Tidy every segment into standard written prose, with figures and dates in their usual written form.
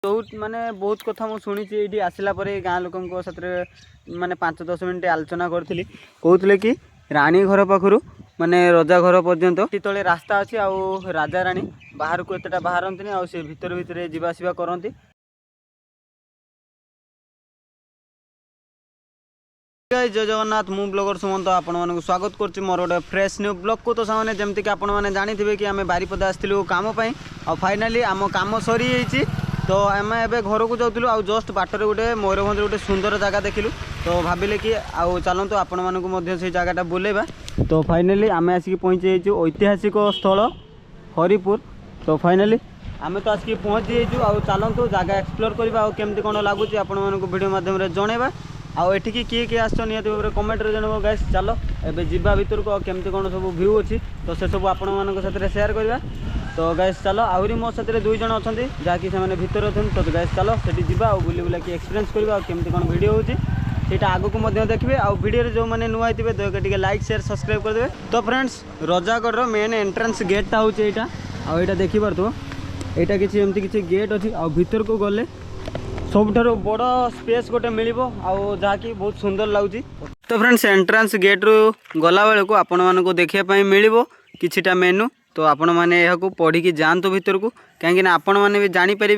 जो माने बहुत कथा मुझे शुणी ये आसला गाँ लोकों साथ माने 5-10 मिनट आलोचना करी कहते कि राणी घर पाखु माने रजा घर पर्यंत तले रास्ता अच्छी आउ राजा राणी बाहर को एतटा बाहरती आ भीतर भीतर जावासवा करती। जय जगन्नाथ मु ब्लॉगर सुमंत आपण मानक स्वागत करुच्ची मोर गोटे फ्रेश न्यू ब्लॉग को। तो सामने जमती कि आपण मैंने जानी कि आम बारिपदा आसलु कम आ फाइनाली आम कम सरी जाइए। तो आम एवं घर को जाऊँ आ जस्ट बाटर गोटे मयूरभंज गोटे सुंदर जगह देखिलु तो भाविले कि आउ चलतु आपण मानक से जगहटा बुलेवा। तो फाइनाली आम आसिक पहुँची जाइए ऐतिहासिक स्थल हरिपुर। तो फाइनाली आम तो आसिक पहुँची जाइए आ चलतु जगह एक्सप्लोर करवा केमती कौन लगुच आपण मानक वीडियो माध्यम जनइबा आउ एठिकी किए किए आस निहती भाव कमेंट जनइब। गाइस चलो एबे जिबा भितर को केमती कौन सब व्यू अच्छी तो से सब आपण मानक साथ शेयर करवा। तो गाइस चलो आहरी मो साथ 2 जन अच्छा जहाँकि से भितर अच्छा। तो गाइस चलो से जीवा बुली बुला कि एक्सपीरियंस करवा केमती कौन वीडियो होची सेटा आगु को देखिए। आ वीडियो जो मैंने नुआ थे दयके लाइक शेयर सब्सक्राइब करदे। तो फ्रेंड्स रजागढ़ मेन एंट्रेंस गेटा हूँ यहाँ आईटा देखिपार तो यहाँ किसी एमती किसी गेट अच्छी आ भीतर को गले सबुठारु बड़ स्पेस गोटे मिल जहाँकि बहुत सुंदर लगुच। तो फ्रेंड्स एंट्रेंस गेट रु गला बेल को आपण मानक देखापी मिल किछिटा मेनू। तो आपण मैंने यहाँ पढ़ी कि जातु भीतर को कहीं आपण मैंने भी जानीपर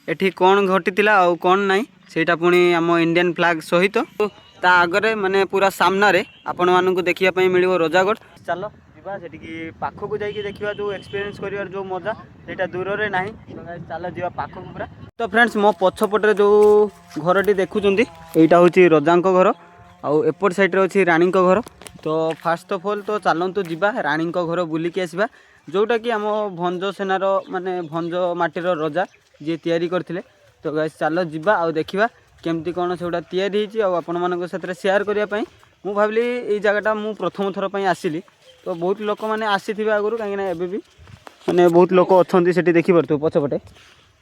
एठी कौन घटी आउ कौन नाई सेटा पुणी आम इंडियन फ्लैग सहित तो ता आगरे माने पूरा सामने आपण मानक देखापी मिल रजागढ़। चलो जीवा से पाखक जाकि देखा जो एक्सपीरियंस कर जो मजा सेटा दूर में ना। चलो जीवा पाखक पूरा। तो फ्रेंड्स मो पछपटे जो घरटी देखुं यहाँ हूँ रजा घर आउ एपट साइड अच्छी राणी घर। तो फास्ट ऑफ ऑल तो चलतु जीवा राणी घर बुलिकी आसवा जोटा कि आम भंज सेनार माने भंज माटीर रजा जी तैयारी करथिले। तो गाइस चलो जीवा आ देखा केमती कौन से तैयारी आपण मानक साथ शेयर करने मु भाविली ये जगहटा मु प्रथम थर पर आसिली। तो बहुत लोक मैंने आसी आगुरी कहीं एबे भी माने बहुत लोक अच्छा से देखिपे पछपटे।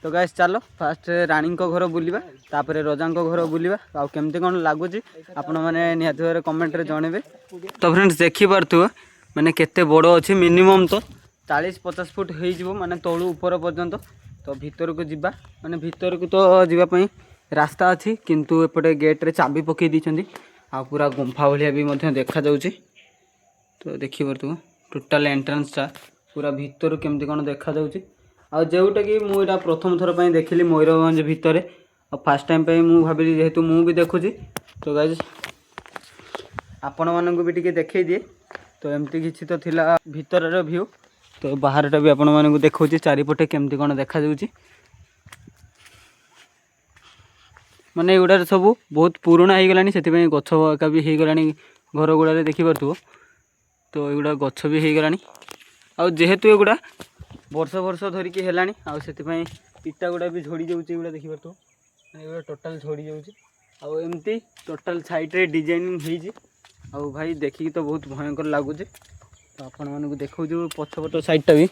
तो गाइस चलो फास्ट राणी घर बुलवा तापर रजा घर बुलवा आ केमती कौन लगुच आपण मैंने निहती भाव कमेंट रे जनइबे। तो फ्रेंड्स देखिपे माने केते बड़ अच्छी मिनिमम तो 40-50 फुट हो माने तलू ऊपर पर्यंत। तो भीतर को जीवा माने भीतर को तो जीवाई रास्ता अच्छी किंतु एपटे गेट रे चाबी पकई दी आ पूरा गुंफा भाया भी देखा जाउची। तो देखिए टोटाल एंट्रेंसटा पूरा भीतर केमती कौन देखा जाउची आ जोटा कि मुझा प्रथम थर पर देखिली मयूरभंज भितर आ फास्ट टाइम पे मु भाविली जेहेतु मु भी देखुची। तो गाइस आपण मानक भी टिके देखई दिए। तो एमती किसी तो थिला भीतर व्यू तो बाहरटा भी आपण मानक देखौची चारिपटे केमती कौन देखा जाउची माने एगुड़ा सब बहुत पुराना हो गलानी से गछ एका भी हो गलानी घर गुड़ा देखिपो। तो एगुड़ा गछ भी हो गलानी आ जेहेतु एगुड़ा वर्ष वर्ष धरिकी हेलानी आ से इटा गुड़ा भी झड़ी जाऊँगी एगुड़ा देखिपो एगुड़ा टोटाल झड़ी जाऊँगी आ एमती टोटाल साइड रे डिजाइनिंग हो भाई देखिकी तो बहुत भयंकर लगुच। तो आपण मानक देखो पछपट साइडटा भी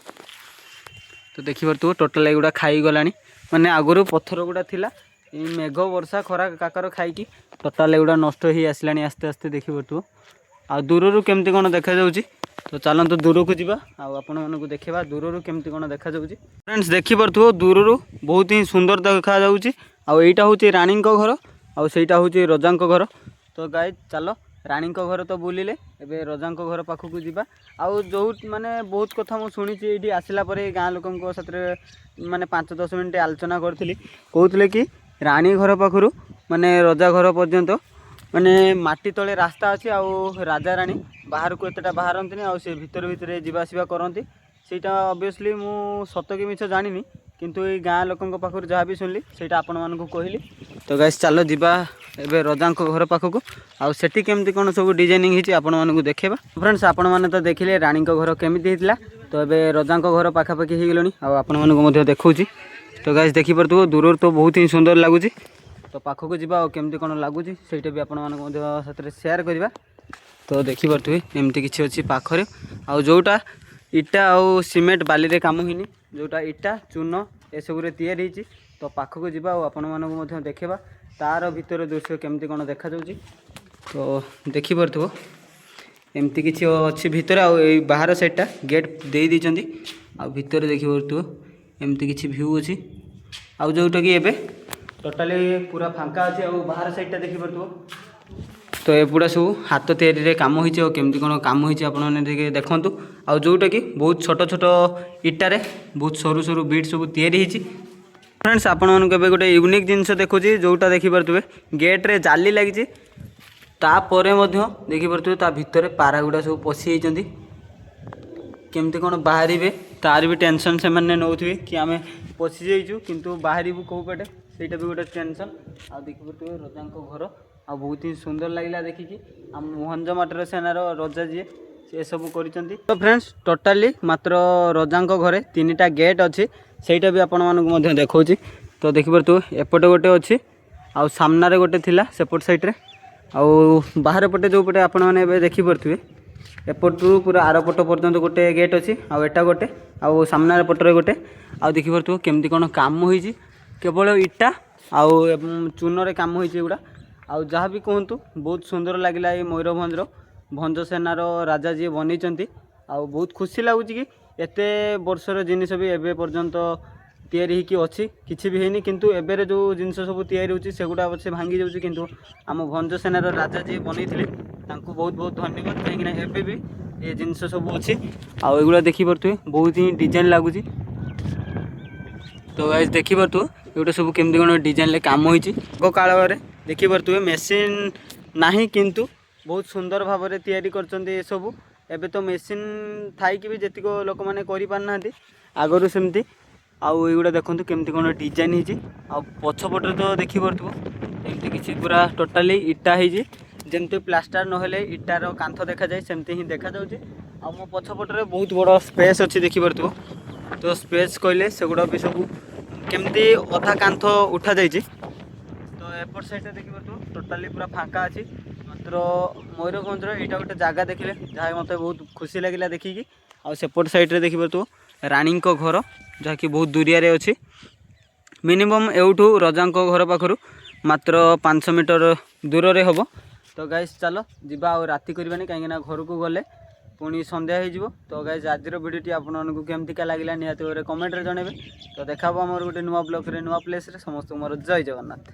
तो देखिपो टोटाल एगुड़ा खाई गलानी माने आगुरी पत्थर गुड़ा थिला मेघ वर्षा खरा काकर खाई टोटाल एगुड़ा नष्ट हो आसलानी आस्ते आस्ते देखिपो आ दूर केमती कौन देखा जाउची। तो चलतु दूर को जीवा आपण मानक देखा दूर केमती कौन देखा जाउची। फ्रेंड्स देखिपो दूर बहुत ही सुंदर देखा जाउची आईटा हूँ राणी घर आईटा हूँ रजा घर। तो गाइस चलो राणी घर तो बुलिले एबे रजा घर पाखक जीवा आउ जो माने बहुत कथा मुझे शुणी ये आसला गाँ लोकों साथ माने 5-10 मिनट आलोचना करी कहते कि राणी घर पाखु माने रजा घर पर्यंत माने माटी तले रास्ता अच्छी आउ राजा राणी बाहर को एतटा बाहरती आ भीतर भीतर जावासवा करती सेटा ऑब्वियसली मु सत कि मिछ जानी किंतु ये गाँ लोकों पाखु जहाँ भी सुनली सेटा आपण मानक कहली। तो गाइस चलो जीवा एबे रजा घर पाखक आउ सेठी केमती कौन सब डिजाइनिंग होती आपण मानक देखा। फ्रेंड्स आपण मैंने तो देखिले राणी घर केमिति होता। तो एबे रजा घर पाखापाखि हो गलानी आपण मानक देखा। तो गाइस देखिपो दूर तो बहुत ही सुंदर लगुच। तो पाखक जीवा केमती कौन लगुच सेटा भी आपण मानक साथ शेयर करवा। तो देखिपे एमती किसी अच्छी पाखरे आ जोटा इटा आउ सीमेंट बाली रे काम हुई जोटा इटा चून एसबू तैयारी होती। तो पाखक जीवा आपण मानक देखा तार भीतर दृश्य केमती कौन देखा जाउची। तो देखिपो एमती किसी अच्छी भितर आ बाहर साइडटा गेट दे दी आ भितर देखिपो एमती किसी व्यू अच्छी आउ जोटा कि एबे टोटाली पूरा फांका अच्छे और बाहर साइडटा देखिपो तो एपुड़ा सब हाथ तैयारी काम होती केमती कौन काम होती आपने देखूँ आउ जोटा कि बहुत छोट छोट इटारे बहुत सरू सरू बीट सब तैयारी फ्रेंड्स आपण मानक गोटे यूनिक जिनस देखुची जोटा देखिपे गेट्रे जाली लगी तापर देखिपे ता भितर पारागुड़ा सब पशि जाती केमती कौन बाहर तार भी टेंशन से मैंने नौथे कि आम पशि जाइचु किंतु बाहर कौ पटे ସେଇଟା भी गोटे टेंशन आ देखिपे रजा घर आ बहुत ही सुंदर लगे देखिकी आम भंजमाटर सेनार रजा जी से सब कर तो फ्रेंड्स टोटाली मात्र रजा घरे 3टा गेट अच्छी ସେଇଟା भी आपण मानक देखा तो देखिपे एपटे गोटे अच्छी आ सामने गोटे थिला सेपट साइड्रे आ बाहर पटे जो पटे आपण मैंने देखिपे एपटू पूरा आरपट पर्यंत गोटे गेट अच्छी आटा गोटे आउ सामने पटरे गोटे आ देखिपे केमती कौन काम होती केवल इटा आउ चून काम होगा आउ जहाँ भी कहतु बहुत सुंदर लगे ये मयूरभंजर भंजसेनार राजा जी बनी आउ बहुत खुशी लगुच कि एत वर्षर जिनिस भी एवं पर्यंत तैयारी अच्छी किसी भी है किंतु एबेर जो जिनस सब तैयारी होची सेगुड़ा से भांगी जाऊँगी किंतु आम भंजसेनार राजा जी बनी बहुत बहुत धन्यवाद कहीं एबे भी ये जिनस सब अच्छी आउ एगुड़ा देखिपे बहुत ही डिजाइन लगुच तो गाइस देखिपे एगुटा सब केमती कौन डिजाइन काम होती आग काल देखिपे मेसीन नहीं किंतु बहुत सुंदर भाव में तैयारी कर सब एबे तो मेसीन थाइक भी जी लोक मैंने करना आगरू सेमती आउ एगुड़ा देखो केमती कौन डिजाइन होती पछपटे तो देखिपे एमती किसी पूरा टोटाली इटा होती जमती प्लास्टर नहेले इटार कांथ देखा जाए सेमती ही देखा जाऊँगी आ मो पछपटे बहुत बड़ स्पेस अच्छी देखिपे तो स्पेस कहले सेगुड़ा भी सब केमती अधा कांथ उठा जाइए तो एपट साइड देखिए टोटाली पूरा फांका अच्छी मात्र मयूरभंजर यहाँ गोटे जगह देखिले जहाँ मत बहुत खुशी लगे देखिकी आ सेपट साइड्रे देखिए रानी घर जहाँकि बहुत दूरिया अच्छी मिनिमम एवठू रजा घर पाखर मात्र 500 मीटर दूर रे हम तो गाइस चलो जीवा आ राति करवानी कहीं घर को गले पुणी संध्या हो तो गाइस आज भिडियो आपको केमती क्या लगे निहत भाव कमेंट रे जनइबे तो देखा आमर गोटे नुआ ब्लॉग रे नुआ प्लेस रे समस्त मोर जय जगन्नाथ।